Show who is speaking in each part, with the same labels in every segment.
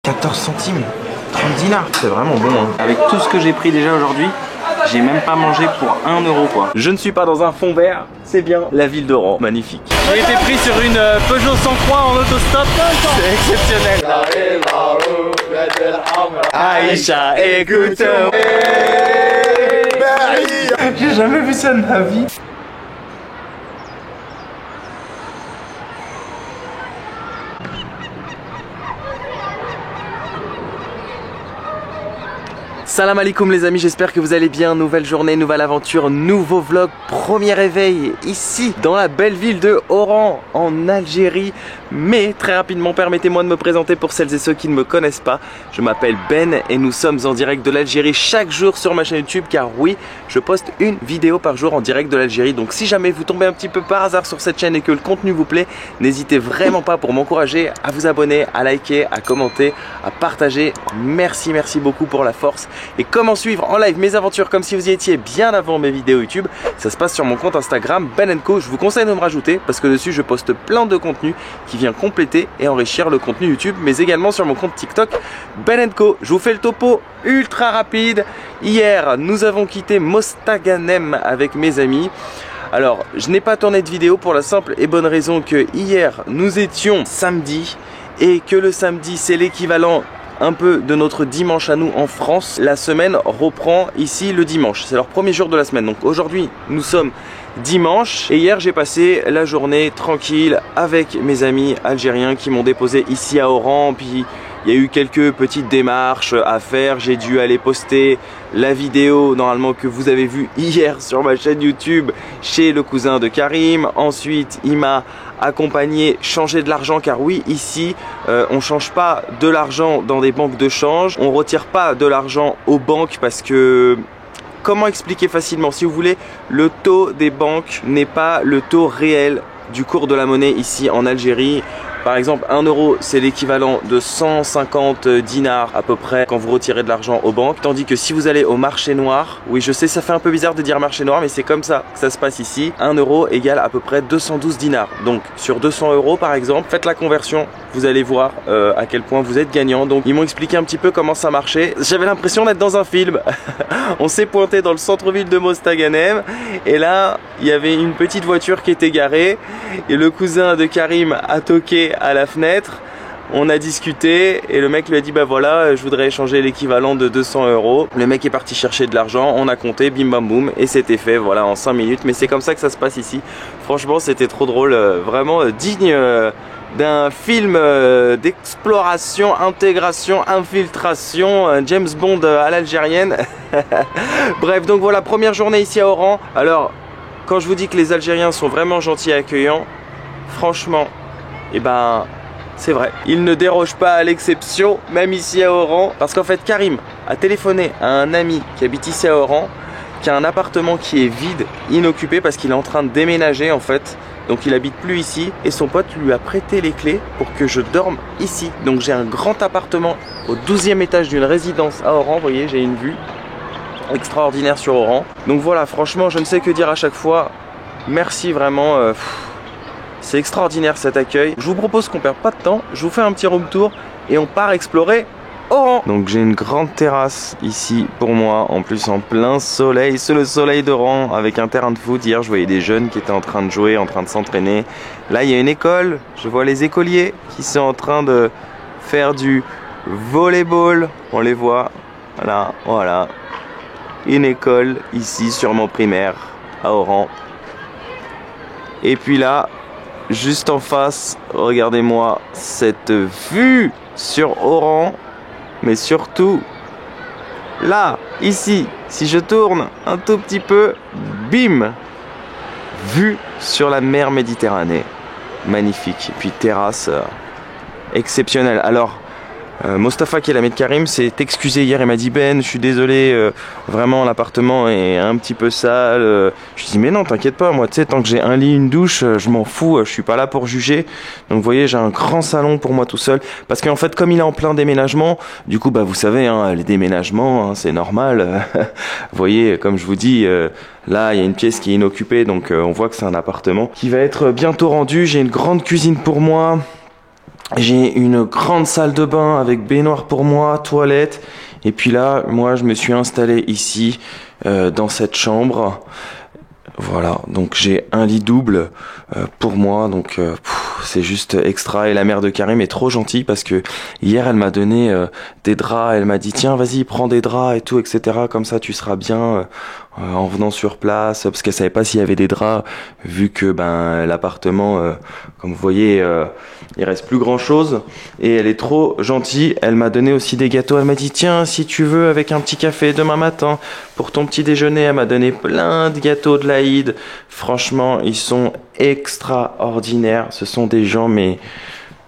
Speaker 1: 14 centimes, 30 dinars. C'est vraiment bon hein.
Speaker 2: Avec tout ce que j'ai pris déjà aujourd'hui, j'ai même pas mangé pour 1 euro quoi.
Speaker 1: Je ne suis pas dans un fond vert, c'est bien la ville d'Oran, magnifique.
Speaker 2: J'ai été pris sur une Peugeot 103 en autostop, c'est exceptionnel.
Speaker 1: Aïcha, écoute. J'ai jamais vu ça de ma vie. Salam alaikum les amis, j'espère que vous allez bien. Nouvelle journée, nouvelle aventure, nouveau vlog, premier réveil ici dans la belle ville de Oran en Algérie. Mais très rapidement, permettez-moi de me présenter pour celles et ceux qui ne me connaissent pas. Je m'appelle Ben et nous sommes en direct de l'Algérie chaque jour sur ma chaîne YouTube, car oui, je poste une vidéo par jour en direct de l'Algérie. Donc si jamais vous tombez un petit peu par hasard sur cette chaîne et que le contenu vous plaît, n'hésitez vraiment pas pour m'encourager à vous abonner, à liker, à commenter, à partager. Merci beaucoup pour la force. Et comment suivre en live mes aventures comme si vous y étiez bien avant mes vidéos YouTube, ça se passe sur mon compte Instagram Ben & Co. Je vous conseille de me rajouter parce que dessus je poste plein de contenu qui vient compléter et enrichir le contenu YouTube, mais également sur mon compte TikTok Ben & Co. Je vous fais le topo ultra rapide. Hier nous avons quitté Mostaganem avec mes amis. Alors je n'ai pas tourné de vidéo pour la simple et bonne raison que hier nous étions samedi et que le samedi c'est l'équivalent un peu de notre dimanche à nous en France. La semaine reprend ici le dimanche, c'est leur premier jour de la semaine. Donc aujourd'hui nous sommes dimanche et hier j'ai passé la journée tranquille avec mes amis algériens qui m'ont déposé ici à Oran. Puis il y a eu quelques petites démarches à faire, j'ai dû aller poster la vidéo normalement que vous avez vue hier sur ma chaîne YouTube chez le cousin de Karim. Ensuite il m'a accompagné changer de l'argent, car oui ici on change pas de l'argent dans des banques de change, on retire pas de l'argent aux banques parce que comment expliquer facilement, si vous voulez, le taux des banques n'est pas le taux réel du cours de la monnaie ici en Algérie. Par exemple, 1 euro, c'est l'équivalent de 150 dinars à peu près quand vous retirez de l'argent aux banques. Tandis que si vous allez au marché noir, oui je sais ça fait un peu bizarre de dire marché noir, mais c'est comme ça que ça se passe ici. 1 euro égale à peu près 212 dinars. Donc sur 200 euros par exemple, faites la conversion, vous allez voir à quel point vous êtes gagnant. Donc ils m'ont expliqué un petit peu comment ça marchait. J'avais l'impression d'être dans un film. On s'est pointé dans le centre-ville de Mostaganem et là il y avait une petite voiture qui était garée et le cousin de Karim a toqué à la fenêtre. On a discuté et le mec lui a dit bah voilà, je voudrais échanger l'équivalent de 200 euros. Le mec est parti chercher de l'argent, on a compté, bim bam boum, et c'était fait, voilà, en 5 minutes. Mais c'est comme ça que ça se passe ici. Franchement c'était trop drôle, vraiment digne d'un film d'exploration, intégration, infiltration, James Bond à l'algérienne. Bref, donc voilà, première journée ici à Oran. Alors quand je vous dis que les Algériens sont vraiment gentils et accueillants, franchement, eh ben c'est vrai, ils ne dérogent pas à l'exception, même ici à Oran. Parce qu'en fait Karim a téléphoné à un ami qui habite ici à Oran, qui a un appartement qui est vide, inoccupé, parce qu'il est en train de déménager en fait. Donc il habite plus ici et son pote lui a prêté les clés pour que je dorme ici. Donc j'ai un grand appartement au 12e étage d'une résidence à Oran. Vous voyez, j'ai une vue extraordinaire sur Oran. Donc voilà, franchement je ne sais que dire à chaque fois. Merci vraiment. C'est extraordinaire cet accueil. Je vous propose qu'on perde pas de temps, je vous fais un petit room tour et on part explorer Oran. Donc j'ai une grande terrasse ici pour moi, en plus en plein soleil, c'est le soleil d'Oran avec un terrain de foot. Hier je voyais des jeunes qui étaient en train de jouer, en train de s'entraîner. Là il y a une école, je vois les écoliers qui sont en train de faire du volleyball. On les voit, voilà. Une école ici sûrement primaire à Oran. Et puis là, juste en face, regardez-moi cette vue sur Oran. Mais surtout, là, ici, si je tourne un tout petit peu, bim, vue sur la mer Méditerranée. Magnifique. Et puis terrasse exceptionnelle. Alors, Mostafa qui est l'ami de Karim s'est excusé hier et m'a dit Ben je suis désolé, vraiment l'appartement est un petit peu sale. Je lui dis mais non t'inquiète pas, moi tu sais tant que j'ai un lit, une douche, je m'en fous, je suis pas là pour juger. Donc vous voyez j'ai un grand salon pour moi tout seul, parce qu'en fait comme il est en plein déménagement, du coup bah vous savez hein, les déménagements hein, c'est normal. Vous voyez comme je vous dis là il y a une pièce qui est inoccupée, donc on voit que c'est un appartement qui va être bientôt rendu. J'ai une grande cuisine pour moi. J'ai une grande salle de bain avec baignoire pour moi, toilette. Et puis là, moi, je me suis installé ici, dans cette chambre. Voilà, donc j'ai un lit double pour moi, donc c'est juste extra. Et la mère de Karim est trop gentille parce que hier elle m'a donné des draps, elle m'a dit tiens vas-y prends des draps et tout, etc. Comme ça tu seras bien en venant sur place, parce qu'elle savait pas s'il y avait des draps, vu que l'appartement, comme vous voyez, il reste plus grand chose. Et elle est trop gentille, elle m'a donné aussi des gâteaux, elle m'a dit tiens si tu veux avec un petit café demain matin pour ton petit déjeuner. Elle m'a donné plein de gâteaux de l'Aïd. Franchement ils sont extraordinaires, ce sont des gens mais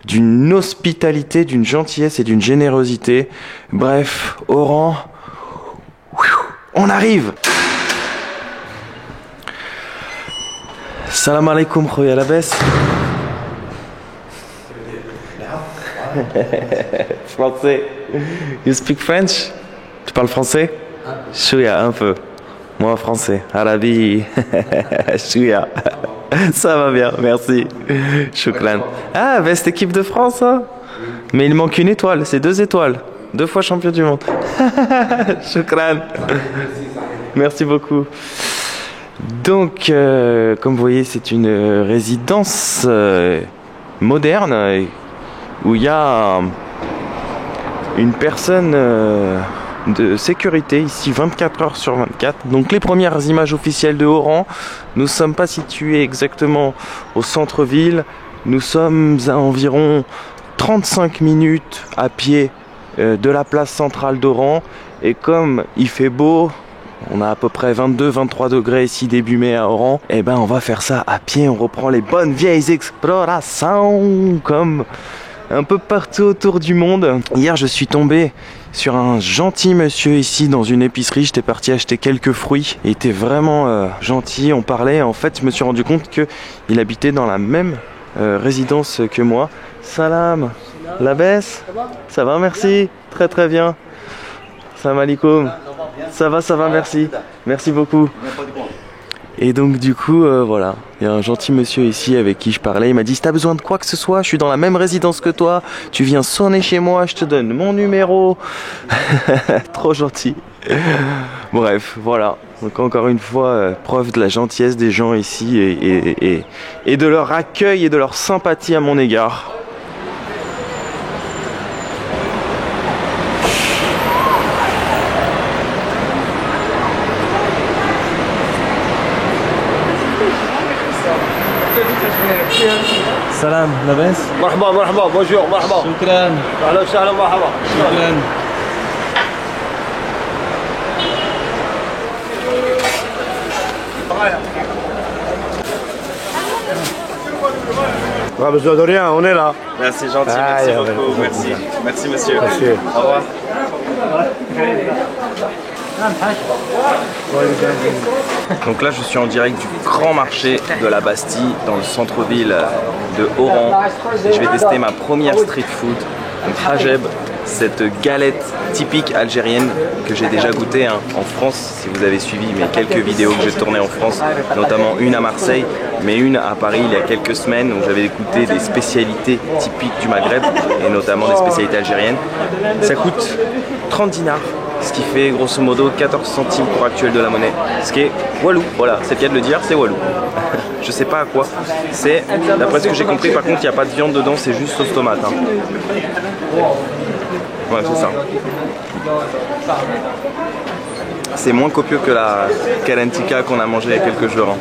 Speaker 1: d'une hospitalité, d'une gentillesse et d'une générosité. Bref, Oran, on arrive. Salam alaikum, khoya labès. Français. You speak French? Tu parles français? Chouïa, un peu. Moi, français. Arabi. Chouïa. Ça va bien, merci. Choukran. Ah, veste équipe de France, hein? Mais il manque une étoile, c'est 2 étoiles. 2 fois champion du monde. Choukran. Merci beaucoup. Donc, comme vous voyez, c'est une résidence moderne où il y a une personne de sécurité ici 24 heures sur 24. Donc les premières images officielles de Oran, nous ne sommes pas situés exactement au centre-ville. Nous sommes à environ 35 minutes à pied de la place centrale d'Oran. Et comme il fait beau, on a à peu près 22-23 degrés ici début mai à Oran, et ben on va faire ça à pied, on reprend les bonnes vieilles explorations comme un peu partout autour du monde. Hier je suis tombé sur un gentil monsieur ici dans une épicerie, j'étais parti acheter quelques fruits, il était vraiment gentil, on parlait, en fait je me suis rendu compte qu'il habitait dans la même résidence que moi. Salam, la baisse, ça va merci, très très bien. Salam alaikum. Ça va, merci. Merci beaucoup. Et donc du coup, voilà, il y a un gentil monsieur ici avec qui je parlais. Il m'a dit, si t'as besoin de quoi que ce soit, je suis dans la même résidence que toi. Tu viens sonner chez moi, je te donne mon numéro. Trop gentil. Bref, voilà. Donc encore une fois, preuve de la gentillesse des gens ici et de leur accueil et de leur sympathie à mon égard. Salam, labès.
Speaker 3: Marhaba, marhaba, bonjour, marhaba.
Speaker 1: Choukran.
Speaker 3: Ahlan wa sahlan, marhaba.
Speaker 1: Choukran.
Speaker 3: Pas besoin de rien, on est là.
Speaker 1: Merci, gentil, merci beaucoup, merci. Merci monsieur.
Speaker 3: Merci.
Speaker 1: Au revoir. Donc là je suis en direct du grand marché de la Bastille dans le centre-ville de Oran. Et je vais tester ma première street food, donc hajeb, cette galette typique algérienne que j'ai déjà goûté en France, si vous avez suivi mes quelques vidéos que j'ai tournées en France, notamment une à Marseille, mais une à Paris il y a quelques semaines où j'avais goûté des spécialités typiques du Maghreb et notamment des spécialités algériennes. Ça coûte 30 dinars. Ce qui fait grosso modo 14 centimes pour actuel de la monnaie. Ce qui est walou, voilà, c'est le cas de le dire, c'est walou. Je sais pas à quoi. C'est, d'après ce que j'ai compris, par contre, il n'y a pas de viande dedans, c'est juste sauce tomate. Hein. Ouais, c'est ça. C'est moins copieux que la karantika qu'on a mangé il y a quelques jours.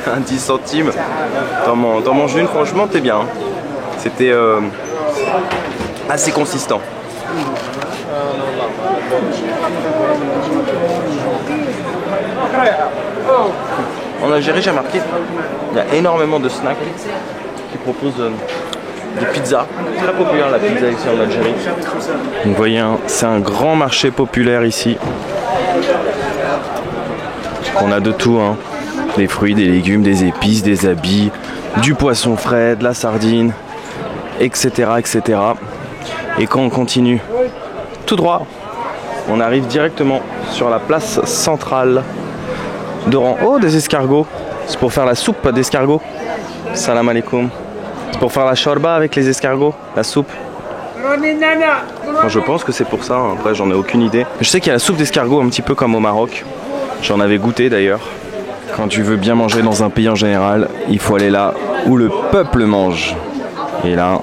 Speaker 1: Hein. 10 centimes, t'en manges une, franchement, t'es bien. Hein. C'était assez consistant. En Algérie, j'ai remarqué, il y a énormément de snacks qui proposent des pizzas. Très populaire la pizza ici en Algérie. Donc, vous voyez, hein, c'est un grand marché populaire ici. On a de tout, hein. Des fruits, des légumes, des épices, des habits, du poisson frais, de la sardine, etc., etc. Et quand on continue tout droit, on arrive directement sur la place centrale d'Oran. Oh, des escargots. C'est pour faire la soupe d'escargots. Salam alaikum. C'est pour faire la shorba avec les escargots, la soupe. Enfin, je pense que c'est pour ça, hein. Après j'en ai aucune idée. Je sais qu'il y a la soupe d'escargot un petit peu comme au Maroc. J'en avais goûté d'ailleurs. Quand tu veux bien manger dans un pays en général, il faut aller là où le peuple mange. Et là,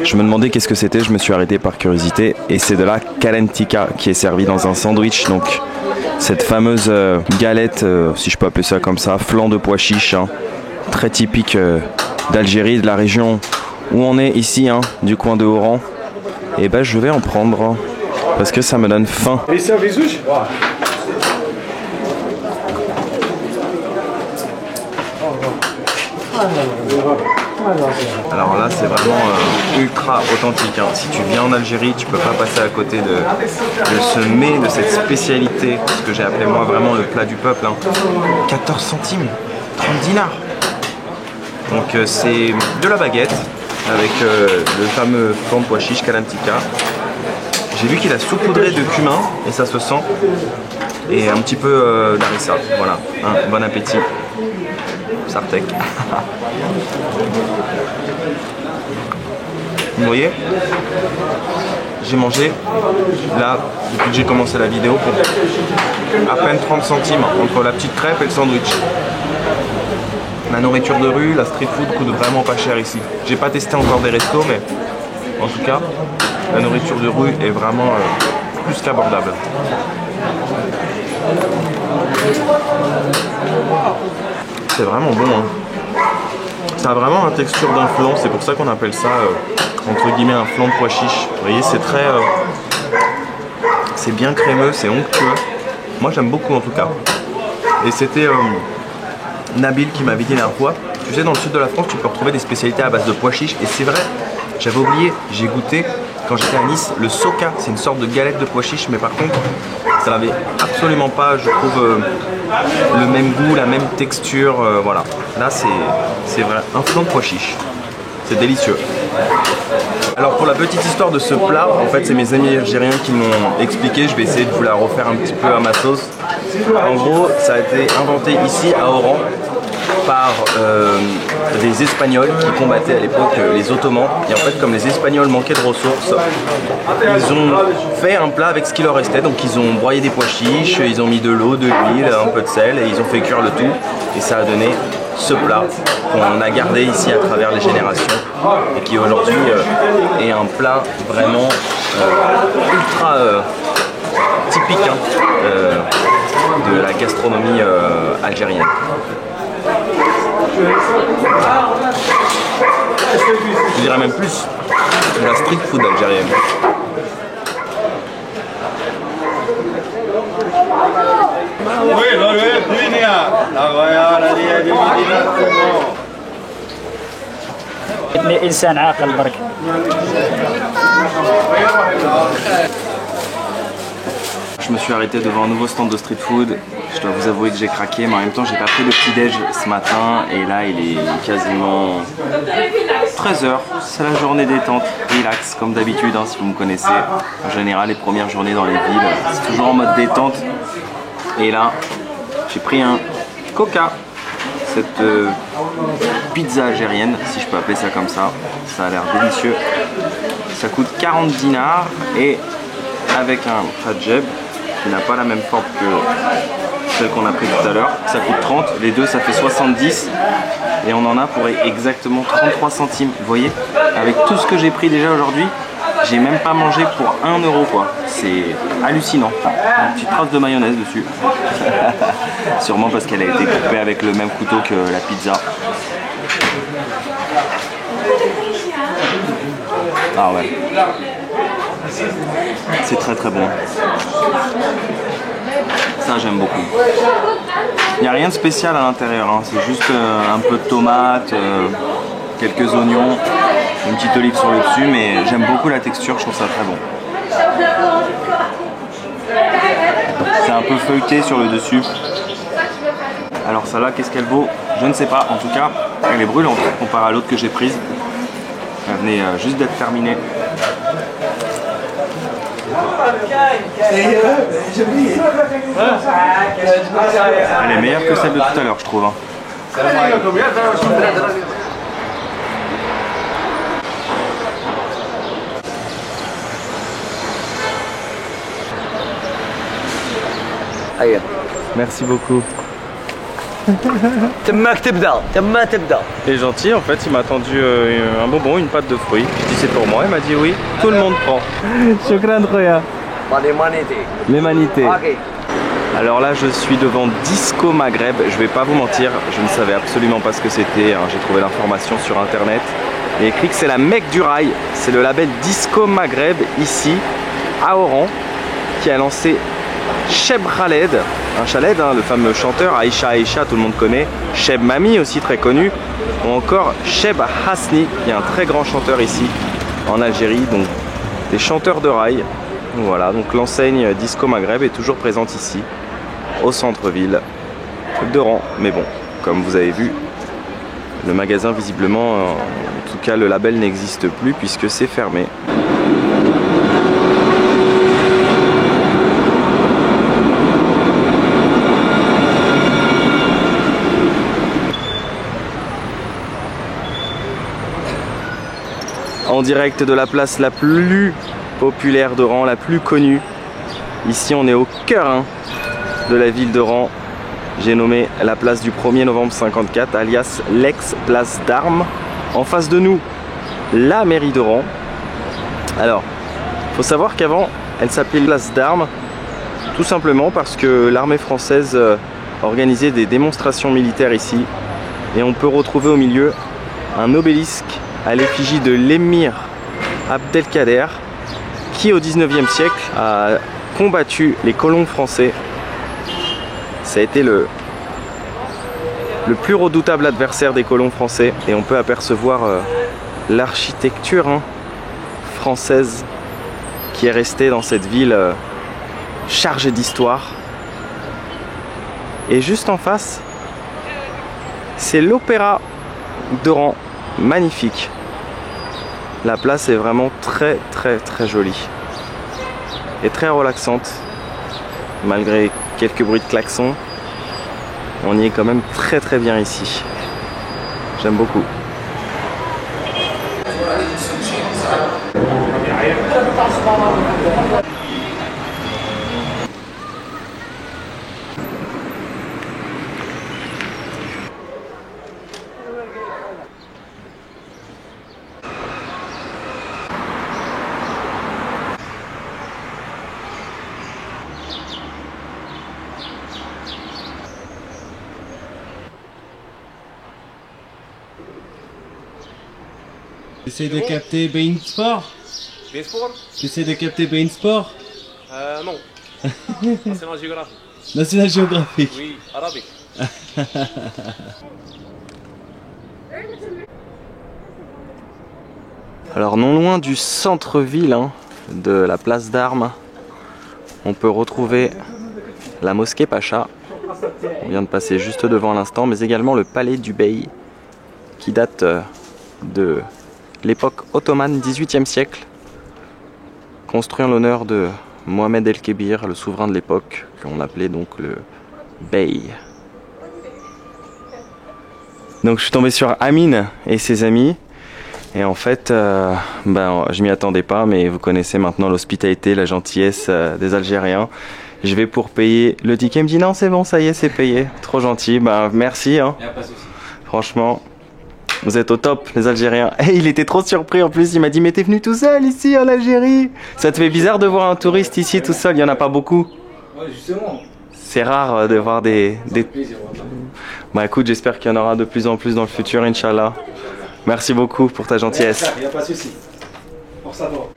Speaker 1: je me demandais qu'est-ce que c'était, je me suis arrêté par curiosité. Et c'est de la kalentika qui est servie dans un sandwich. Donc cette fameuse galette, si je peux appeler ça comme ça, flan de pois chiche, hein, très typique d'Algérie, de la région où on est ici, hein, du coin de Oran. Et ben je vais en prendre, hein, parce que ça me donne faim. Alors là c'est vraiment ultra authentique, hein. Si tu viens en Algérie, tu peux pas passer à côté de ce mets, de cette spécialité, ce que j'ai appelé moi vraiment le plat du peuple, hein. 14 centimes, 30 dinars. Donc c'est de la baguette avec le fameux flan de pois chiche kalantika. J'ai vu qu'il a saupoudré de cumin et ça se sent. Et un petit peu d'harissa, voilà, hein, bon appétit. Sartek. Vous voyez, j'ai mangé là depuis que j'ai commencé la vidéo pour à peine 30 centimes entre la petite crêpe et le sandwich. La nourriture de rue, la street food coûte vraiment pas cher ici. J'ai pas testé encore des restos, mais en tout cas la nourriture de rue est vraiment plus qu'abordable. C'est vraiment bon, hein. Ça a vraiment la texture d'un flan, c'est pour ça qu'on appelle ça entre guillemets un flan de pois chiche. Vous voyez, c'est très c'est bien crémeux, c'est onctueux. Moi j'aime beaucoup en tout cas. Et c'était Nabil qui m'avait dit la dernière fois, tu sais, dans le sud de la France tu peux retrouver des spécialités à base de pois chiches. Et c'est vrai, j'avais oublié, j'ai goûté quand j'étais à Nice le soka, c'est une sorte de galette de pois chiches, mais par contre ça n'avait absolument pas, je trouve, le même goût, la même texture, voilà. Là c'est vrai, un flan de pois chiche, c'est délicieux. Alors pour la petite histoire de ce plat, en fait c'est mes amis algériens qui m'ont expliqué, je vais essayer de vous la refaire un petit peu à ma sauce. En gros, ça a été inventé ici à Oran par des Espagnols qui combattaient à l'époque les Ottomans. Et en fait, comme les Espagnols manquaient de ressources, ils ont fait un plat avec ce qui leur restait. Donc ils ont broyé des pois chiches, ils ont mis de l'eau, de l'huile, un peu de sel et ils ont fait cuire le tout. Et ça a donné ce plat qu'on a gardé ici à travers les générations et qui aujourd'hui est un plat vraiment ultra typique, hein, de la gastronomie algérienne. Je dirais même plus de la street food algérienne.
Speaker 4: إنسان عاقل برك.
Speaker 1: Je me suis arrêté devant un nouveau stand de street food. Je dois vous avouer que j'ai craqué, mais en même temps j'ai pas pris de petit déj ce matin et là il est quasiment 13 h. C'est la journée détente, relax comme d'habitude, hein, si vous me connaissez. En général les premières journées dans les villes c'est toujours en mode détente. Et là j'ai pris un coca, cette pizza algérienne si je peux appeler ça comme ça. Ça a l'air délicieux. Ça coûte 40 dinars et avec un fadjeb qui n'a pas la même forme que celle qu'on a pris tout à l'heure, ça coûte 30, les deux ça fait 70 et on en a pour exactement 33 centimes. Vous voyez, avec tout ce que j'ai pris déjà aujourd'hui, j'ai même pas mangé pour 1 euro quoi. C'est hallucinant. Une petite trace de mayonnaise dessus. Sûrement parce qu'elle a été coupée avec le même couteau que la pizza. Ah ouais. C'est très très bon. Ça j'aime beaucoup. Il n'y a rien de spécial à l'intérieur, hein. C'est juste un peu de tomates, quelques oignons, une petite olive sur le dessus, mais j'aime beaucoup la texture, je trouve ça très bon. C'est un peu feuilleté sur le dessus. Alors celle-là, qu'est-ce qu'elle vaut? Je ne sais pas, en tout cas, elle est brûlante comparée à l'autre que j'ai prise. Elle venait juste d'être terminée. Elle est meilleure que celle de tout à l'heure, je trouve.
Speaker 3: أيه
Speaker 1: Merci beaucoup.
Speaker 3: تماك تبدأ تما تبدأ.
Speaker 1: Il est gentil, en fait, il m'a tendu un bonbon, une pâte de fruits. Je dis c'est pour moi, il m'a dit oui, tout le monde prend. Shukran Khoya.
Speaker 3: ماني مانيتي.
Speaker 1: L'humanité.
Speaker 3: أوكي.
Speaker 1: Alors là, je suis devant Disco Maghreb. Je vais pas vous mentir, je ne savais absolument pas ce que c'était. Hein. J'ai trouvé l'information sur internet. Et écrit que c'est la Mecque du rail. C'est le label Disco Maghreb ici à Oran qui a lancé Cheb Khaled, un Khaled, hein, le fameux chanteur, Aïcha, tout le monde connaît, Cheb Mami aussi très connu, ou encore Cheb Hasni, qui est un très grand chanteur ici en Algérie, donc des chanteurs de rail. Voilà, donc l'enseigne Disco Maghreb est toujours présente ici, au centre-ville d'Oran. Mais bon, comme vous avez vu, le magasin visiblement, en tout cas le label n'existe plus puisque c'est fermé. En direct de la place la plus populaire d'Oran, la plus connue. Ici on est au cœur hein, de la ville d'Oran. J'ai nommé la place du 1er novembre 54, alias l'ex-place d'Armes. En face de nous, la mairie d'Oran. Alors, il faut savoir qu'avant, elle s'appelait place d'Armes, tout simplement parce que l'armée française organisait des démonstrations militaires ici. Et on peut retrouver au milieu un obélisque à l'effigie de l'émir Abdelkader, qui au 19e siècle a combattu les colons français. Ça a été le plus redoutable adversaire des colons français et on peut apercevoir l'architecture hein, française qui est restée dans cette ville chargée d'histoire. Et juste en face, c'est l'opéra d'Oran, magnifique. La place est vraiment très jolie et très relaxante malgré quelques bruits de klaxons. On y est quand même très bien ici. J'aime beaucoup.
Speaker 2: J'essaie de capter Bein Sport.
Speaker 4: Bein Sport
Speaker 2: J'essaie de capter Bein Sport.
Speaker 4: Non. National Geographic.
Speaker 2: National Geographic.
Speaker 4: Oui, arabique.
Speaker 1: Alors non loin du centre-ville hein, de la place d'Armes, on peut retrouver la mosquée Pacha. On vient de passer juste devant à l'instant, mais également le palais du Bey qui date de l'époque ottomane, 18e siècle, construit en l'honneur de Mohamed el-Kébir, le souverain de l'époque, qu'on appelait donc le Bey. Donc je suis tombé sur Amine et ses amis, et en fait, je m'y attendais pas, mais vous connaissez maintenant l'hospitalité, la gentillesse des Algériens. Je vais pour payer le ticket, il me dit non c'est bon, ça y est, c'est payé, trop gentil, merci hein.
Speaker 2: Y a pas de souci.
Speaker 1: Franchement. Vous êtes au top, les Algériens. Et il était trop surpris en plus, il m'a dit mais t'es venu tout seul ici en Algérie? Ça te fait bizarre de voir un touriste ici tout seul, il n'y en a pas beaucoup.
Speaker 2: Ouais, justement.
Speaker 1: C'est rare de voir des...
Speaker 2: Plaisir.
Speaker 1: Bah écoute, j'espère qu'il y en aura de plus en plus dans le futur, Inch'Allah. Merci beaucoup pour ta gentillesse.
Speaker 2: Il n'y a pas de souci. Pour ça, bon.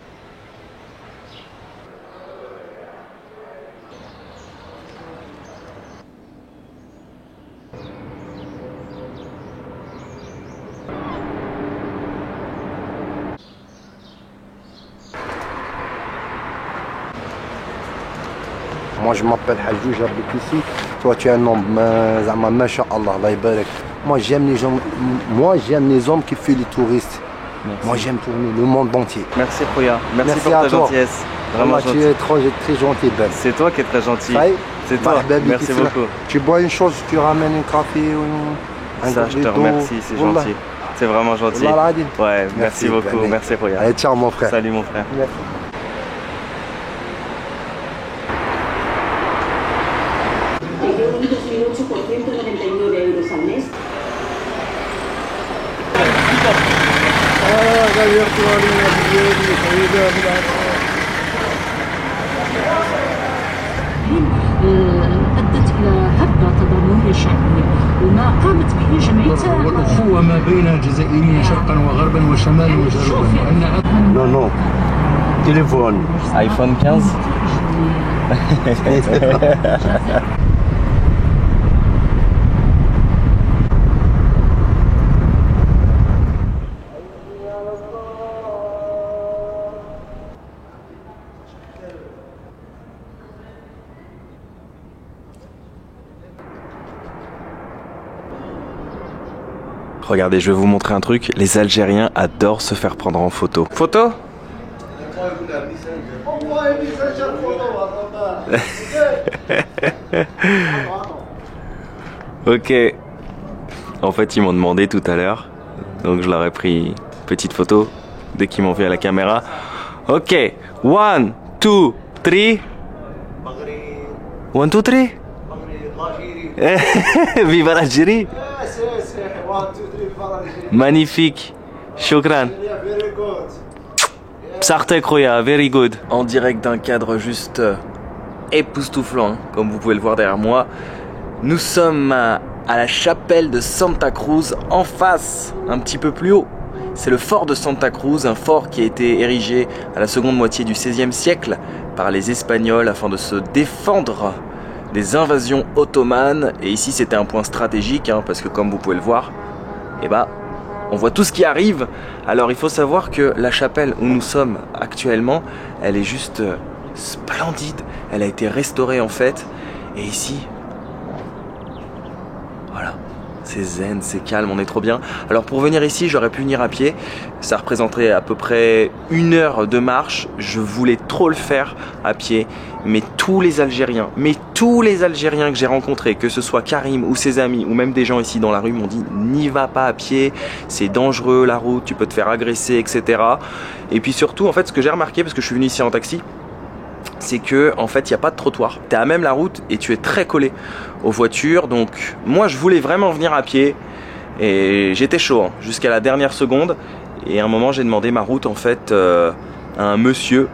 Speaker 3: Moi je m'appelle Hajou, j'habite ici. Toi tu es un homme, Zama, Masha'Allah, Allah yabarak. Moi j'aime les hommes qui fuient les touristes.
Speaker 1: Merci.
Speaker 3: Moi j'aime tourner le monde entier.
Speaker 1: Merci Khoya, merci pour
Speaker 3: à
Speaker 1: ta
Speaker 3: toi.
Speaker 1: gentillesse. Vraiment
Speaker 3: Allah, tu
Speaker 1: gentil.
Speaker 3: es très gentil, Ben.
Speaker 1: C'est toi qui es très gentil. C'est toi,
Speaker 3: Marhaba bik,
Speaker 1: merci beaucoup.
Speaker 3: Tu bois une chose, tu ramènes un café ou un
Speaker 1: Ça, je te
Speaker 3: verre d'eau.
Speaker 1: remercie, c'est
Speaker 3: Wallah.
Speaker 1: gentil. C'est vraiment gentil.
Speaker 3: Wallah al-Adim.
Speaker 1: Ouais, merci beaucoup,
Speaker 3: Ben.
Speaker 1: merci Khoya.
Speaker 3: Allez, ciao mon frère.
Speaker 1: Salut mon frère.
Speaker 3: Merci.
Speaker 5: أدت إلى هبة تضامنية شعبية وما قامت به جمعية
Speaker 6: والأخوة ما بين الجزائريين شرقا وغربا وشمالا وجنوبا.
Speaker 3: Non, non. Téléphone.
Speaker 1: iPhone 15. Regardez, je vais vous montrer un truc. Les Algériens adorent se faire prendre en photo. Photo? Ok. En fait, ils m'ont demandé tout à l'heure. Donc je leur ai pris une petite photo dès qu'ils m'ont vu à la caméra. Ok. 1, 2, 3. 1, 2, 3. Viva l'Algérie. Magnifique. Shukran. Sartek Roya, very good. En direct d'un cadre juste époustouflant, hein, comme vous pouvez le voir derrière moi. Nous sommes à la chapelle de Santa Cruz, en face, un petit peu plus haut. C'est le fort de Santa Cruz, un fort qui a été érigé à la seconde moitié du XVIe siècle par les Espagnols afin de se défendre des invasions ottomanes. Et ici c'était un point stratégique, hein, parce que comme vous pouvez le voir, eh ben, on voit tout ce qui arrive. Alors il faut savoir que la chapelle où nous sommes actuellement, elle est juste splendide. Elle a été restaurée en fait. Et ici, voilà, c'est zen, c'est calme, on est trop bien. Alors pour venir ici, j'aurais pu venir à pied. Ça représenterait à peu près 1 heure de marche. Je voulais trop le faire à pied. Mais tous les Algériens que j'ai rencontrés, que ce soit Karim ou ses amis, ou même des gens ici dans la rue, m'ont dit n'y va pas à pied, c'est dangereux la route, tu peux te faire agresser, etc. Et puis surtout, en fait, ce que j'ai remarqué, parce que je suis venu ici en taxi, c'est que en fait il n'y a pas de trottoir. Tu es à même la route et tu es très collé aux voitures. Donc moi je voulais vraiment venir à pied et j'étais chaud hein, jusqu'à la dernière seconde. Et à un moment j'ai demandé ma route en fait à un monsieur,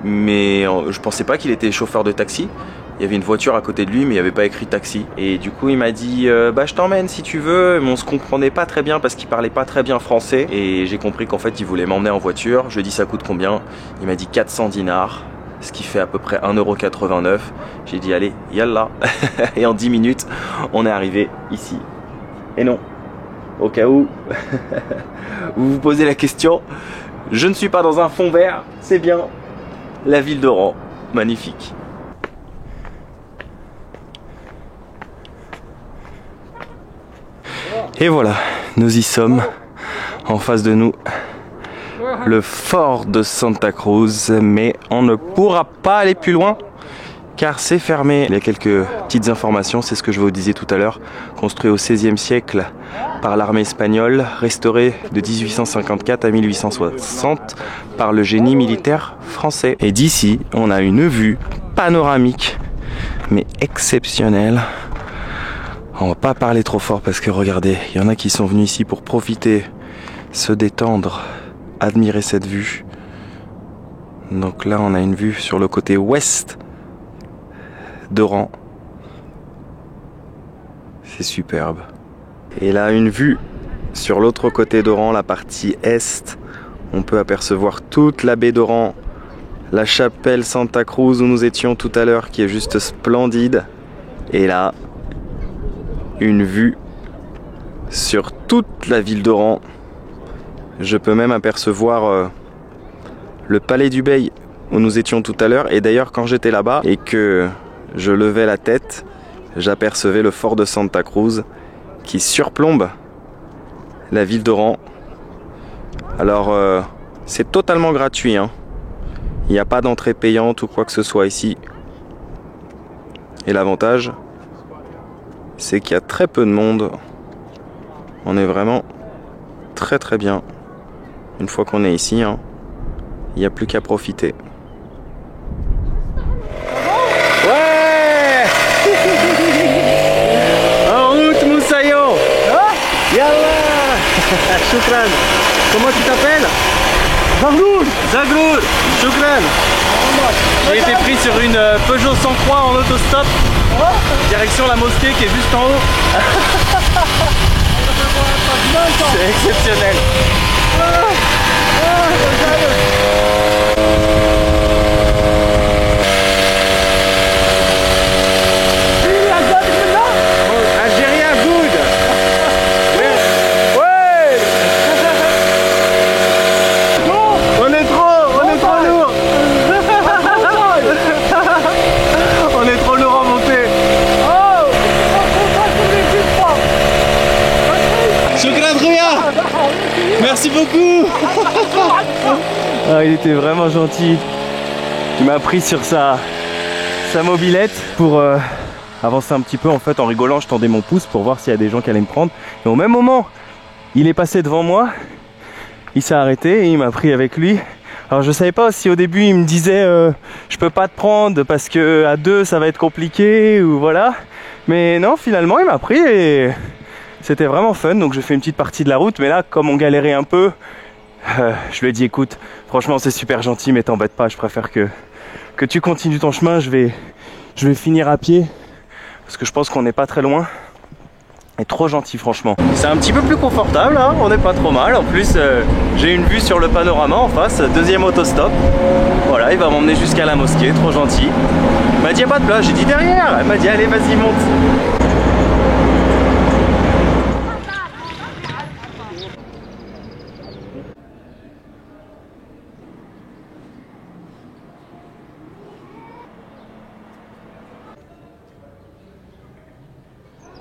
Speaker 1: mais je pensais pas qu'il était chauffeur de taxi. Il y avait une voiture à côté de lui mais il n'y avait pas écrit taxi. Et du coup il m'a dit bah je t'emmène si tu veux. Mais on se comprenait pas très bien parce qu'il parlait pas très bien français. Et j'ai compris qu'en fait il voulait m'emmener en voiture. Je lui ai dit ça coûte combien? Il m'a dit 400 dinars. Ce qui fait à peu près 1,89 €. J'ai dit allez, yallah. Et en 10 minutes, on est arrivé ici. Et non, au cas où vous vous posez la question, je ne suis pas dans un fond vert, c'est bien la ville d'Oran. Magnifique. Et voilà, nous y sommes. En face de nous, le fort de Santa Cruz, mais on ne pourra pas aller plus loin car c'est fermé. Il y a quelques petites informations, c'est ce que je vous disais tout à l'heure, construit au XVIe siècle par l'armée espagnole, restauré de 1854 à 1860 par le génie militaire français. Et d'ici, on a une vue panoramique, mais exceptionnelle. On va pas parler trop fort parce que regardez, il y en a qui sont venus ici pour profiter, se détendre, admirer cette vue. Donc là on a une vue sur le côté ouest d'Oran. C'est superbe. Et là une vue sur l'autre côté d'Oran, la partie est. On peut apercevoir toute la baie d'Oran, la chapelle Santa Cruz où nous étions tout à l'heure qui est juste splendide. Et là une vue sur toute la ville d'Oran. Je peux même apercevoir le palais du Bey où nous étions tout à l'heure. Et d'ailleurs quand j'étais là-bas et que je levais la tête, j'apercevais le fort de Santa Cruz qui surplombe la ville d'Oran. Alors c'est totalement gratuit, hein. Il n'y a pas d'entrée payante ou quoi que ce soit ici. Et l'avantage, c'est qu'il y a très peu de monde. On est vraiment très très bien. Une fois qu'on est ici, hein, il n'y a plus qu'à profiter. Ouais. En route Moussaïo. Yallah. Choukran. Comment tu t'appelles?
Speaker 2: Zagroud, Choukran. J'ai été pris sur une Peugeot 103 en autostop. Direction la mosquée qui est juste en haut. C'est exceptionnel. Algérien good. Ouais. On est trop lourd. On est trop lourd en montée. Choukran Khouya. Merci beaucoup. Ah, il était vraiment gentil. Il m'a pris sur sa mobilette pour avancer un petit peu. En fait, en rigolant, je tendais mon pouce pour voir s'il y a des gens qui allaient me prendre. Et au même moment, il est passé devant moi. Il s'est arrêté et il m'a pris avec lui. Alors je savais pas si au début il me disait je peux pas te prendre parce que à deux ça va être compliqué ou voilà. Mais non, finalement il m'a pris et c'était vraiment fun. Donc j'ai fait une petite partie de la route. Mais là, comme on galérait un peu, je lui ai dit écoute, franchement c'est super gentil mais t'embête pas, je préfère que tu continues ton chemin. Je vais finir à pied parce que je pense qu'on n'est pas très loin. Et trop gentil franchement. C'est un petit peu plus confortable hein, on n'est pas trop mal. En plus j'ai une vue sur le panorama en face, deuxième autostop. Voilà, il va m'emmener jusqu'à la mosquée, trop gentil. Il m'a dit y a pas de place, j'ai dit derrière. Il m'a dit allez vas-y monte.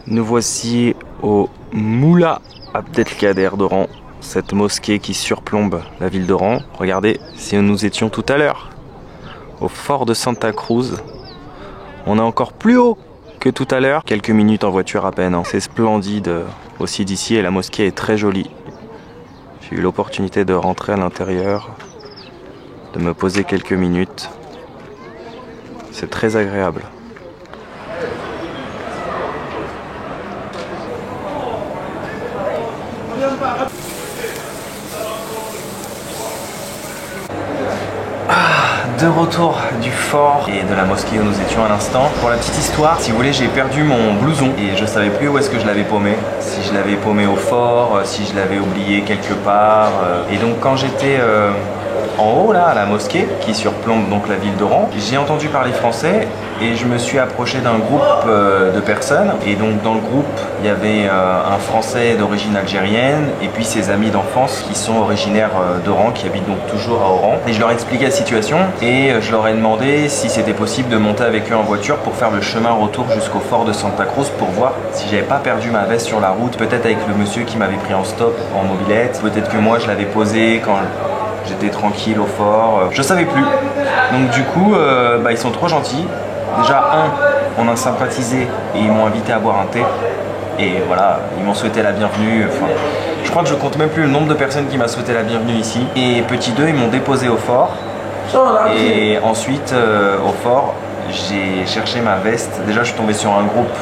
Speaker 2: Nous voici au Moula Abdelkader d'Oran, cette mosquée qui surplombe la ville d'Oran. Regardez, si nous étions tout à l'heure au fort de Santa Cruz, on est encore plus haut que tout à l'heure. Quelques minutes en voiture à peine, hein. C'est splendide aussi d'ici et la mosquée est très jolie. J'ai eu l'opportunité de rentrer à l'intérieur, de me poser quelques minutes. C'est très agréable. De retour du fort et de la mosquée où nous étions à l'instant. Pour la petite histoire, si vous voulez, j'ai perdu mon blouson et je savais plus où est-ce que je l'avais paumé. Si je l'avais paumé au fort, si je l'avais oublié quelque part. Et donc quand j'étais en haut là, à la mosquée qui surplombe donc la ville d'Oran, j'ai entendu parler français et je me suis approché d'un groupe de personnes. Et donc dans le groupe, il y avait un Français d'origine algérienne et puis ses amis d'enfance qui sont originaires d'Oran, qui habitent donc toujours à Oran. Et je leur ai expliqué la situation et je leur ai demandé si c'était possible de monter avec eux en voiture pour faire le chemin retour jusqu'au fort de Santa Cruz pour voir si j'avais pas perdu ma veste sur la route, peut-être avec le monsieur qui m'avait pris en stop en mobilette, peut-être que moi je l'avais posée quand j'étais tranquille au fort, je savais plus. Donc du coup, ils sont trop gentils. Déjà, on a sympathisé et ils m'ont invité à boire un thé. Et voilà, ils m'ont souhaité la bienvenue. Enfin, je crois que je compte même plus le nombre de personnes qui m'a souhaité la bienvenue ici. Et petit 2, ils m'ont déposé au fort. Et ensuite, au fort, j'ai cherché ma veste. Déjà, je suis tombé sur un groupe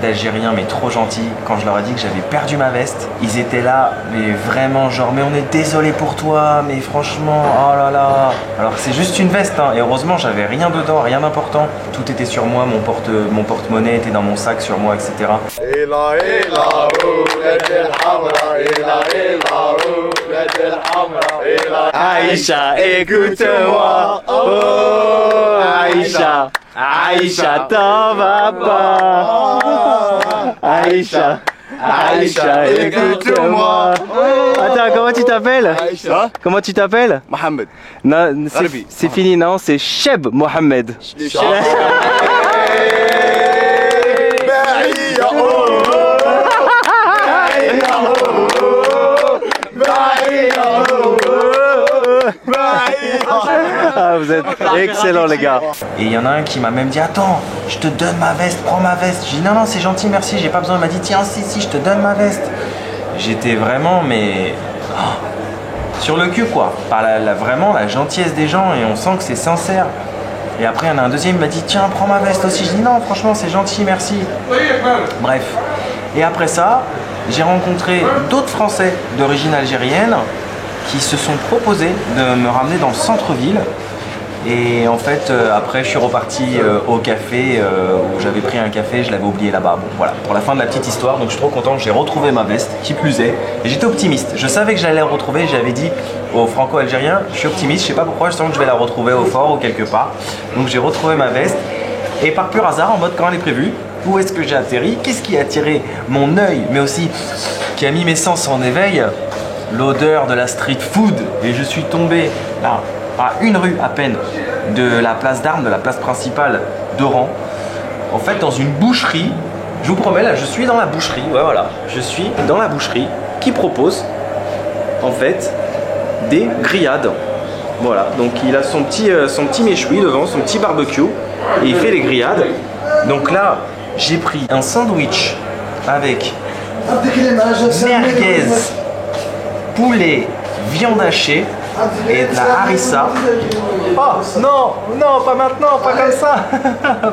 Speaker 2: d'Algériens, mais trop gentils. Quand je leur ai dit que j'avais perdu ma veste, ils étaient là, mais vraiment genre, mais on est désolé pour toi, mais franchement, oh là là. Alors c'est juste une veste, hein, et heureusement j'avais rien dedans, rien d'important. Tout était sur moi, mon porte-monnaie était dans mon sac sur moi, etc. Aïcha, écoute-moi, oh Aïcha. Aïcha, t'en vas pas. Aïcha, Aïcha, écoute-moi. Attends, comment tu t'appelles? Aïcha. Comment tu t'appelles?
Speaker 7: Mohamed.
Speaker 2: Non, c'est fini, non, c'est Cheb Mohamed. Ah, vous êtes excellents les gars. Et il y en a un qui m'a même dit attends, je te donne ma veste, prends ma veste. J'ai dit non c'est gentil merci, j'ai pas besoin. Il m'a dit tiens si je te donne ma veste. J'étais vraiment mais sur le cul quoi, par vraiment la gentillesse des gens et on sent que c'est sincère. Et après il y en a un deuxième, il m'a dit tiens prends ma veste aussi. Je dis non franchement c'est gentil merci. Bref. Et après ça, j'ai rencontré d'autres Français d'origine algérienne qui se sont proposés de me ramener dans le centre-ville. Et en fait, après, je suis reparti au café où j'avais pris un café, je l'avais oublié là-bas. Bon, voilà, pour la fin de la petite histoire. Donc, je suis trop content, j'ai retrouvé ma veste, qui plus est. Et j'étais optimiste. Je savais que j'allais la retrouver. J'avais dit aux Franco-Algériens, je suis optimiste, je sais pas pourquoi, je sens que je vais la retrouver au fort ou quelque part. Donc, j'ai retrouvé ma veste. Et par pur hasard, en mode quand elle est prévue, où est-ce que j'ai atterri? Qu'est-ce qui a attiré mon œil, mais aussi qui a mis mes sens en éveil? L'odeur de la street food. Et je suis tombé là, à une rue à peine de la place d'Armes, de la place principale d'Oran. En fait, dans une boucherie. Je vous promets, là, je suis dans la boucherie. Ouais, voilà. Je suis dans la boucherie qui propose, en fait, des grillades. Voilà. Donc, il a son petit méchoui devant, son petit barbecue. Et il fait les grillades. Donc là, j'ai pris un sandwich avec merguez, poulet, viande hachée et de la harissa. Oh non, non, pas maintenant, pas comme ça.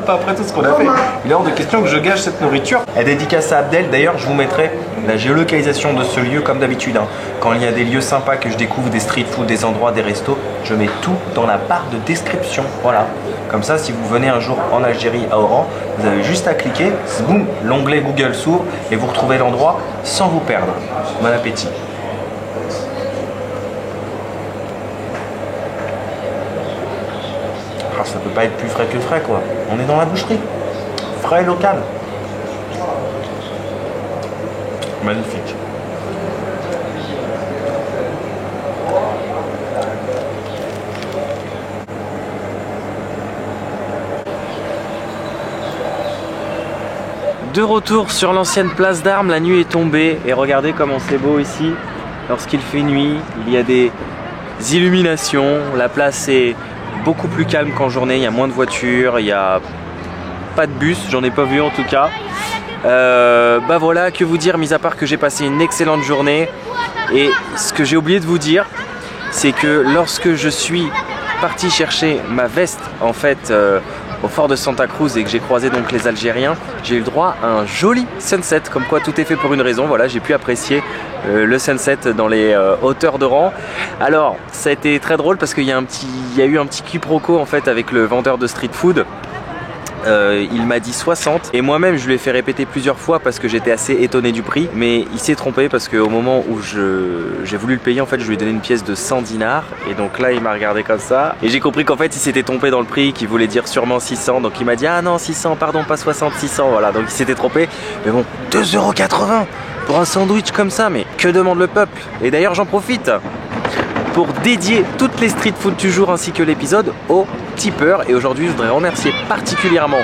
Speaker 2: Pas après tout ce qu'on a fait. Il est hors de question que je gâche cette nourriture. Elle dédicace à Abdel. D'ailleurs, je vous mettrai la géolocalisation de ce lieu comme d'habitude. Quand il y a des lieux sympas que je découvre, des street food, des endroits, des restos, je mets tout dans la barre de description. Voilà. Comme ça, si vous venez un jour en Algérie, à Oran, vous avez juste à cliquer, boum, l'onglet Google s'ouvre et vous retrouvez l'endroit sans vous perdre. Bon appétit. Ah, ça peut pas être plus frais que frais, quoi. On est dans la boucherie. Frais local. Magnifique. De retour sur l'ancienne place d'Armes, la nuit est tombée et regardez comment c'est beau ici. Lorsqu'il fait nuit, il y a des illuminations, la place est beaucoup plus calme qu'en journée, il y a moins de voitures, il n'y a pas de bus, j'en ai pas vu en tout cas. Bah voilà, que vous dire, mis à part que j'ai passé une excellente journée. Et ce que j'ai oublié de vous dire, c'est que lorsque je suis parti chercher ma veste en fait au fort de Santa Cruz et que j'ai croisé donc les Algériens, j'ai eu le droit à un joli sunset, comme quoi tout est fait pour une raison. Voilà, j'ai pu apprécier le sunset dans les hauteurs d'Oran. Alors ça a été très drôle parce qu'il y a eu un petit quiproquo en fait avec le vendeur de street food. Il m'a dit 60 et moi-même je lui ai fait répéter plusieurs fois parce que j'étais assez étonné du prix, mais il s'est trompé parce qu'au moment où j'ai voulu le payer, en fait je lui ai donné une pièce de 100 dinars et donc là il m'a regardé comme ça et j'ai compris qu'en fait il s'était trompé dans le prix, qu'il voulait dire sûrement 600, donc il m'a dit ah non 600 pardon, pas 60, 600, voilà, donc il s'était trompé. Mais bon, 2,80 € pour un sandwich comme ça, mais que demande le peuple? Et d'ailleurs j'en profite pour dédier toutes les street food du jour ainsi que l'épisode aux tipeurs. Et aujourd'hui je voudrais remercier particulièrement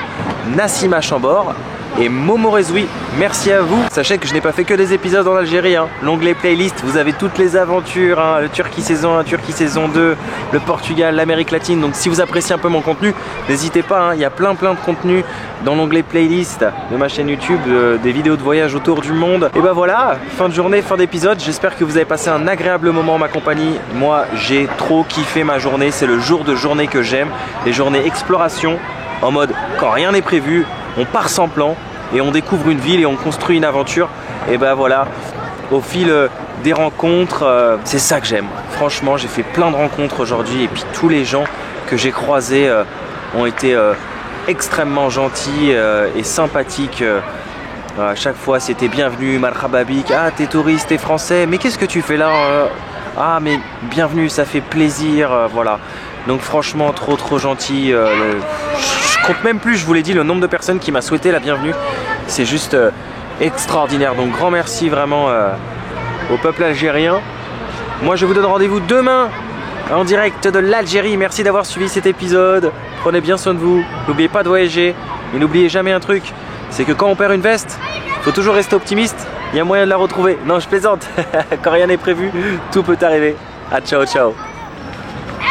Speaker 2: Nassima Chambord et Momo Rezoui. Merci à vous. Sachez que je n'ai pas fait que des épisodes en Algérie. L'onglet playlist, vous avez toutes les aventures, le Turquie saison 1, Turquie saison 2, le Portugal, l'Amérique latine. Donc si vous appréciez un peu mon contenu, n'hésitez pas, il y a plein de contenu dans l'onglet playlist de ma chaîne YouTube, des vidéos de voyage autour du monde. Et ben voilà, fin de journée, fin d'épisode. J'espère que vous avez passé un agréable moment en ma compagnie. Moi j'ai trop kiffé ma journée. C'est le jour de journée que j'aime, les journées exploration, en mode quand rien n'est prévu, on part sans plan et on découvre une ville et on construit une aventure. Et ben voilà, au fil des rencontres, c'est ça que j'aime. Franchement, j'ai fait plein de rencontres aujourd'hui et puis tous les gens que j'ai croisés ont été extrêmement gentils et sympathiques. À chaque fois c'était bienvenue, marhababik, ah t'es touriste, t'es français, mais qu'est-ce que tu fais là? Ah mais bienvenue, ça fait plaisir, voilà. Donc franchement trop gentil. Je compte même plus, je vous l'ai dit, le nombre de personnes qui m'a souhaité la bienvenue. C'est juste extraordinaire. Donc grand merci vraiment au peuple algérien. Moi je vous donne rendez-vous demain en direct de l'Algérie. Merci d'avoir suivi cet épisode. Prenez bien soin de vous. N'oubliez pas de voyager. Et n'oubliez jamais un truc, c'est que quand on perd une veste, il faut toujours rester optimiste. Il y a moyen de la retrouver. Non, je plaisante. Quand rien n'est prévu, tout peut arriver. Ah, ciao, ciao.
Speaker 7: Ah